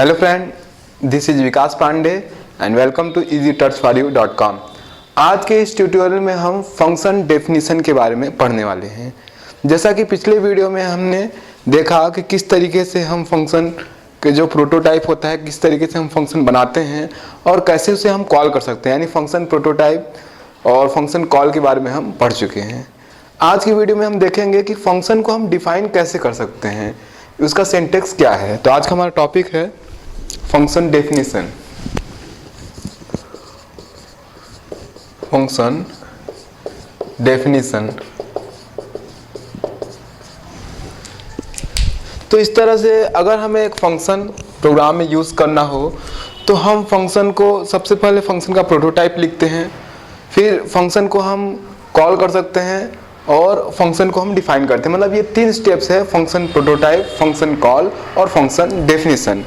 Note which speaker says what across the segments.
Speaker 1: Hello friend, this is Vikas Pandey and welcome to easytutsforyou.com। आज के इस ट्यूटोरियल में हम फंक्शन डेफिनेशन के बारे में पढ़ने वाले हैं। जैसा कि पिछले वीडियो में हमने देखा कि किस तरीके से हम फंक्शन के जो प्रोटोटाइप होता है, किस तरीके से हम फंक्शन बनाते हैं और कैसे उसे हम कॉल कर सकते हैं, यानी फंक्शन प्रोटोटाइप और फंक्शन कॉल के बारे में हम पढ़ चुके हैं। आज की वीडियो में हम देखेंगे कि फंक्शन को हम डिफाइन कैसे कर सकते हैं, उसका सिंटैक्स क्या है। तो आज का हमारा टॉपिक है फंक्शन डेफिनेशन। Function definition. तो इस तरह से अगर हमें एक फंक्शन प्रोग्राम में यूज़ करना हो तो हम फंक्शन को सबसे पहले फंक्शन का प्रोटोटाइप लिखते हैं, फिर फंक्शन को हम कॉल कर सकते हैं और फंक्शन को हम डिफाइन करते हैं। मतलब ये 3 स्टेप्स है: फंक्शन प्रोटोटाइप, फंक्शन कॉल और फंक्शन डेफिनेशन।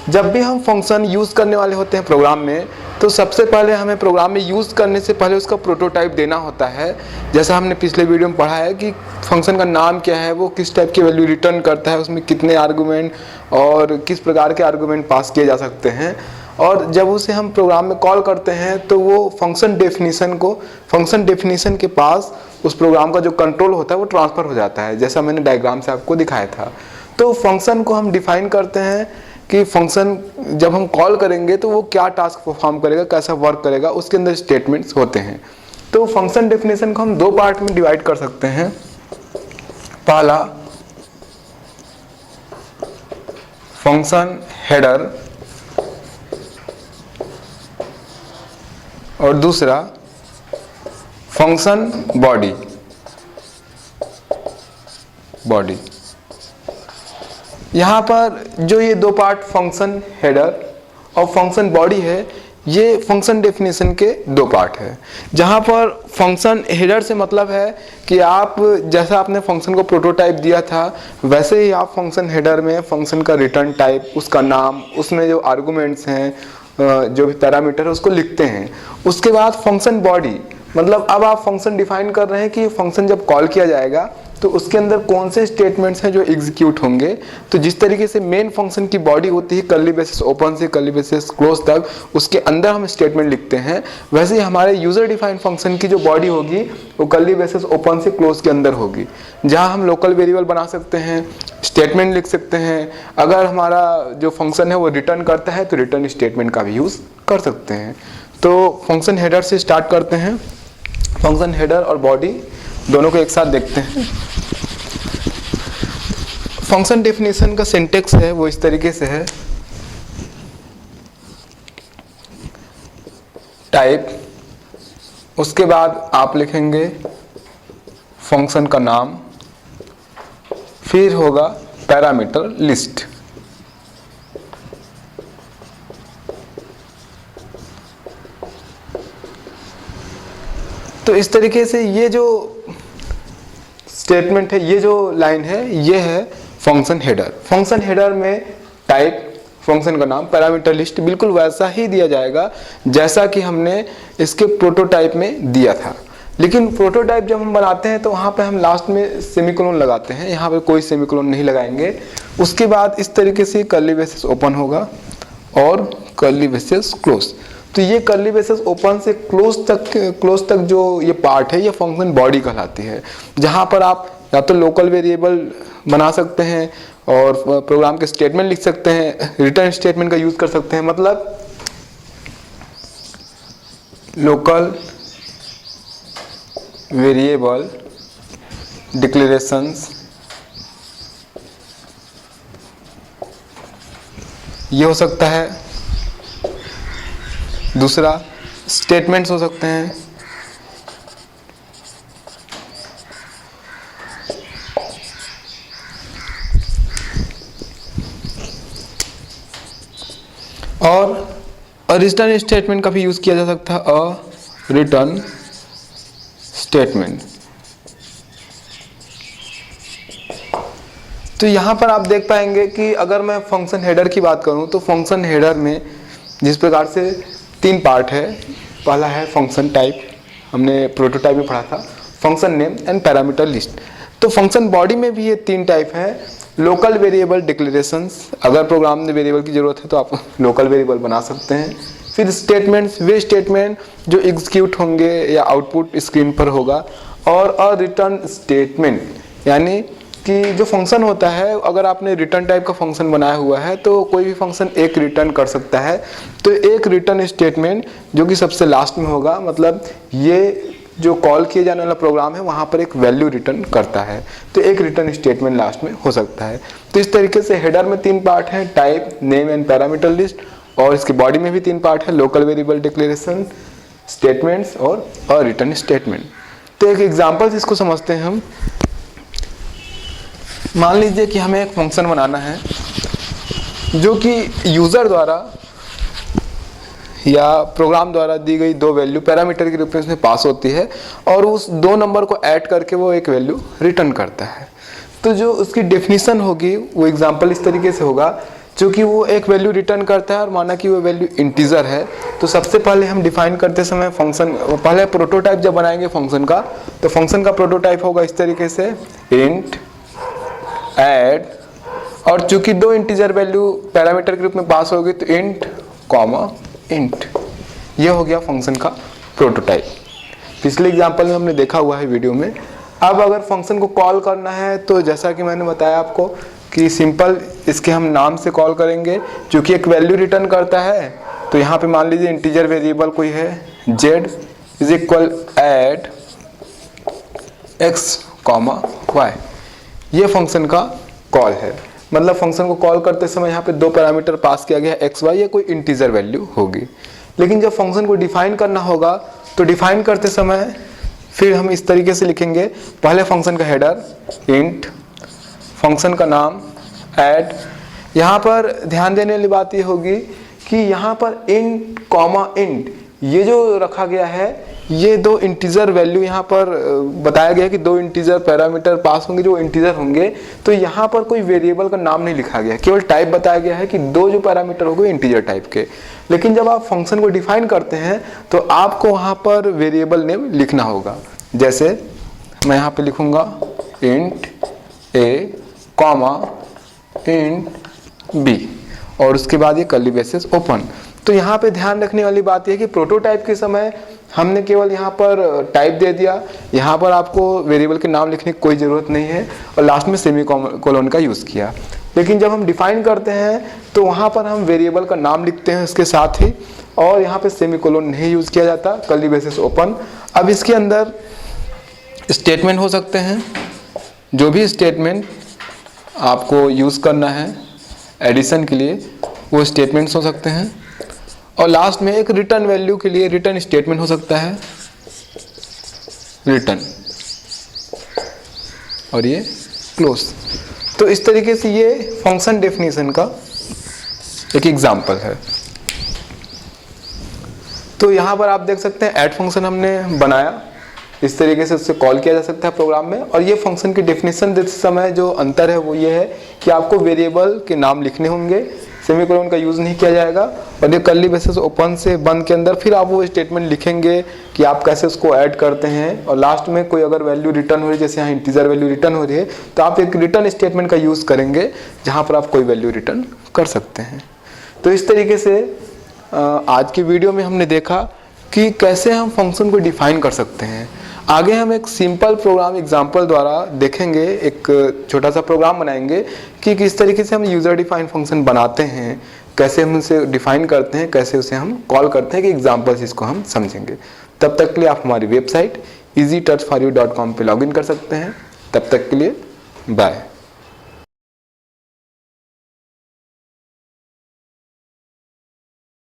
Speaker 1: जब भी हम फंक्शन यूज़ करने वाले होते हैं प्रोग्राम में, तो सबसे पहले हमें प्रोग्राम में यूज़ करने से पहले उसका प्रोटोटाइप देना होता है। जैसा हमने पिछले वीडियो में पढ़ा है कि फंक्शन का नाम क्या है, वो किस टाइप की वैल्यू रिटर्न करता है, उसमें कितने आर्गूमेंट और किस प्रकार के आर्गूमेंट पास किए जा सकते हैं। और जब उसे हम प्रोग्राम में कॉल करते हैं तो वो फंक्शन डेफिनेशन के पास उस प्रोग्राम का जो कंट्रोल होता है वो ट्रांसफ़र हो जाता है, जैसा मैंने डायग्राम से आपको दिखाया था। तो फंक्शन को हम डिफाइन करते हैं कि फंक्शन जब हम कॉल करेंगे तो वो क्या टास्क परफॉर्म करेगा, कैसा वर्क करेगा, उसके अंदर स्टेटमेंट्स होते हैं। तो फंक्शन डेफिनेशन को हम 2 पार्ट में डिवाइड कर सकते हैं। पहला फंक्शन हेडर और दूसरा फंक्शन बॉडी। यहाँ पर जो ये 2 पार्ट फंक्शन हेडर और फंक्शन बॉडी है, ये फंक्शन डेफिनेशन के 2 पार्ट है। जहाँ पर फंक्शन हेडर से मतलब है कि आप जैसा आपने फंक्शन को प्रोटोटाइप दिया था वैसे ही आप फंक्शन हेडर में फंक्शन का रिटर्न टाइप, उसका नाम, उसमें जो आर्गूमेंट्स हैं, जो भी पैरामीटर है उसको लिखते हैं। उसके बाद फंक्शन बॉडी मतलब अब आप फंक्शन डिफाइन कर रहे हैं कि फंक्शन जब कॉल किया जाएगा तो उसके अंदर कौन से स्टेटमेंट्स हैं जो एग्जीक्यूट होंगे। तो जिस तरीके से मेन फंक्शन की बॉडी होती है कर्ली ब्रेसेस ओपन से कर्ली ब्रेसेस क्लोज तक, उसके अंदर हम स्टेटमेंट लिखते हैं, वैसे ही हमारे यूजर डिफाइंड फंक्शन की जो बॉडी होगी वो कर्ली ब्रेसेस ओपन से क्लोज के अंदर होगी, जहां हम लोकल वेरिएबल बना सकते हैं, स्टेटमेंट लिख सकते हैं। अगर हमारा जो फंक्शन है वो रिटर्न करता है तो रिटर्न स्टेटमेंट का भी यूज़ कर सकते हैं। तो फंक्शन हेडर से स्टार्ट करते हैं। फंक्शन हेडर और बॉडी दोनों को एक साथ देखते हैं। फंक्शन डेफिनेशन का सिंटैक्स है वो इस तरीके से है: टाइप, उसके बाद आप लिखेंगे फंक्शन का नाम, फिर होगा पैरामीटर लिस्ट। तो इस तरीके से ये जो स्टेटमेंट है, ये जो लाइन है, ये है फंक्शन हेडर। फंक्शन हेडर में टाइप, फंक्शन का नाम, पैरामीटर लिस्ट बिल्कुल वैसा ही दिया जाएगा जैसा कि हमने इसके प्रोटोटाइप में दिया था। लेकिन प्रोटोटाइप जब हम बनाते हैं तो वहाँ पे हम लास्ट में सेमीकोलन लगाते हैं, यहाँ पे कोई सेमीकोलन नहीं लगाएंगे। उसके बाद इस तरीके से कर्ली ब्रेसेस ओपन होगा और कर्ली ब्रेसेस क्लोज। तो ये कर्ली ब्रेसेस ओपन से क्लोज तक जो ये पार्ट है ये फंक्शन बॉडी कहलाती है, जहाँ पर आप या तो लोकल वेरिएबल बना सकते हैं और प्रोग्राम के स्टेटमेंट लिख सकते हैं, रिटर्न स्टेटमेंट का यूज कर सकते हैं। मतलब लोकल वेरिएबल डिक्लेरेशंस ये हो सकता है, दूसरा स्टेटमेंट्स हो सकते हैं, और रिटर्न स्टेटमेंट का भी यूज किया जा सकता है, अ रिटर्न स्टेटमेंट। तो यहाँ पर आप देख पाएंगे कि अगर मैं फंक्शन हेडर की बात करूँ तो फंक्शन हेडर में जिस प्रकार से 3 पार्ट है। पहला है फंक्शन टाइप, हमने प्रोटोटाइप में पढ़ा था, function name and parameter list. तो फंक्शन बॉडी में भी ये 3 टाइप है। लोकल वेरिएबल डिक्लेरेशंस, अगर प्रोग्राम में वेरिएबल की ज़रूरत है तो आप लोकल वेरिएबल बना सकते हैं। फिर स्टेटमेंट्स, वे स्टेटमेंट जो एग्जीक्यूट होंगे या आउटपुट स्क्रीन पर होगा। और अ रिटर्न स्टेटमेंट, यानी कि जो फंक्शन होता है, अगर आपने रिटर्न टाइप का फंक्शन बनाया हुआ है तो कोई भी फंक्शन एक रिटर्न कर सकता है। तो एक रिटर्न स्टेटमेंट जो कि सबसे लास्ट में होगा, मतलब ये जो कॉल किए जाने वाला प्रोग्राम है वहाँ पर एक वैल्यू रिटर्न करता है, तो एक रिटर्न स्टेटमेंट लास्ट में हो सकता है। तो इस तरीके से हेडर में 3 पार्ट हैं, type, name and parameter list, और इसके बॉडी में भी 3 पार्ट है, लोकल वेरिएबल डिक्लेरेशन, स्टेटमेंट्स और रिटर्न स्टेटमेंट। तो एक एग्जांपल इसको समझते हैं हम। मान लीजिए कि हमें एक फंक्शन बनाना है जो कि यूज़र द्वारा या प्रोग्राम द्वारा दी गई 2 वैल्यू पैरामीटर के रूप में उसमें पास होती है, और उस 2 नंबर को ऐड करके वो एक वैल्यू रिटर्न करता है। तो जो उसकी डेफिनेशन होगी वो एग्जांपल इस तरीके से होगा, क्योंकि वो एक वैल्यू रिटर्न करता है और माना कि वो वैल्यू इंटीजर है। तो सबसे पहले हम डिफाइन करते समय फंक्शन, पहले प्रोटोटाइप जब बनाएंगे फंक्शन का, तो फंक्शन का प्रोटोटाइप होगा इस तरीके से, इंट ऐड, और चूंकि 2 इंटीजर वैल्यू पैरामीटर के रूप में पास होगी तो इंट कॉमा इंट, ये हो गया फंक्शन का प्रोटोटाइप। पिछले एग्जांपल में हमने देखा हुआ है वीडियो में। अब अगर फंक्शन को कॉल करना है तो जैसा कि मैंने बताया आपको कि सिंपल इसके हम नाम से कॉल करेंगे, क्योंकि एक वैल्यू रिटर्न करता है। तो यहाँ पे मान लीजिए इंटीजर वेरिएबल कोई है, z is equal add x comma y, ये फंक्शन का कॉल है। मतलब फंक्शन को कॉल करते समय यहाँ पे 2 पैरामीटर पास किया गया, एक्स वाई, या कोई इंटीजर वैल्यू होगी। लेकिन जब फंक्शन को डिफाइन करना होगा तो डिफाइन करते समय फिर हम इस तरीके से लिखेंगे, पहले फंक्शन का हेडर इंट, फंक्शन का नाम ऐड। यहाँ पर ध्यान देने वाली बात ये होगी कि यहाँ पर इंट कॉमा इंट, ये जो रखा गया है, ये 2 इंटीजर वैल्यू यहाँ पर बताया गया है कि 2 इंटीजर पैरामीटर पास होंगे जो इंटीजर होंगे। तो यहाँ पर कोई वेरिएबल का नाम नहीं लिखा गया, केवल टाइप बताया गया है कि 2 जो पैरामीटर होंगे इंटीजर टाइप के। लेकिन जब आप फंक्शन को डिफाइन करते हैं तो आपको वहाँ पर वेरिएबल नेम लिखना होगा। जैसे मैं यहाँ पे लिखूँगा इंट ए कॉमा इंट बी, और उसके बाद ये कर्ली ब्रेसेस ओपन। तो यहाँ पे ध्यान रखने वाली बात यह है कि प्रोटोटाइप के समय हमने केवल यहाँ पर टाइप दे दिया, यहाँ पर आपको वेरिएबल के नाम लिखने की कोई ज़रूरत नहीं है, और लास्ट में सेमी कोलोन का यूज़ किया। लेकिन जब हम डिफाइन करते हैं तो वहाँ पर हम वेरिएबल का नाम लिखते हैं उसके साथ ही, और यहाँ पे सेमी कोलोन नहीं यूज़ किया जाता, कर्ली ब्रेसेस ओपन। अब इसके अंदर स्टेटमेंट हो सकते हैं, जो भी स्टेटमेंट आपको यूज़ करना है एडिशन के लिए वो स्टेटमेंट्स हो सकते हैं, और लास्ट में एक रिटर्न वैल्यू के लिए रिटर्न स्टेटमेंट हो सकता है, रिटर्न, और ये क्लोज। तो इस तरीके से ये फंक्शन डेफिनेशन का एक एग्जांपल है। तो यहाँ पर आप देख सकते हैं ऐड फंक्शन हमने बनाया, इस तरीके से उससे कॉल किया जा सकता है प्रोग्राम में। और ये फंक्शन की डेफिनेशन देते समय जो अंतर है वो ये है कि आपको वेरिएबल के नाम लिखने होंगे, सेमीकोलन का यूज़ नहीं किया जाएगा, और ये कर्ली ब्रेसेस ओपन से बंद के अंदर फिर आप वो स्टेटमेंट लिखेंगे कि आप कैसे उसको ऐड करते हैं। और लास्ट में कोई अगर वैल्यू रिटर्न हो रही है, जैसे यहाँ इंटीजर वैल्यू रिटर्न हो रही है, तो आप एक रिटर्न स्टेटमेंट का यूज़ करेंगे जहाँ पर आप कोई वैल्यू रिटर्न कर सकते हैं। तो इस तरीके से आज की वीडियो में हमने देखा कि कैसे हम फंक्शन को डिफाइन कर सकते हैं। आगे हम एक सिंपल प्रोग्राम एग्जांपल द्वारा देखेंगे, एक छोटा सा प्रोग्राम बनाएंगे कि किस तरीके से हम यूज़र डिफाइन फंक्शन बनाते हैं, कैसे हम उसे डिफाइन करते हैं, कैसे उसे हम कॉल करते हैं, कि एग्जांपल्स इसको हम समझेंगे। तब तक के लिए आप हमारी वेबसाइट easytouchforyou.com पे लॉगिन कर सकते हैं। तब तक के लिए बाय।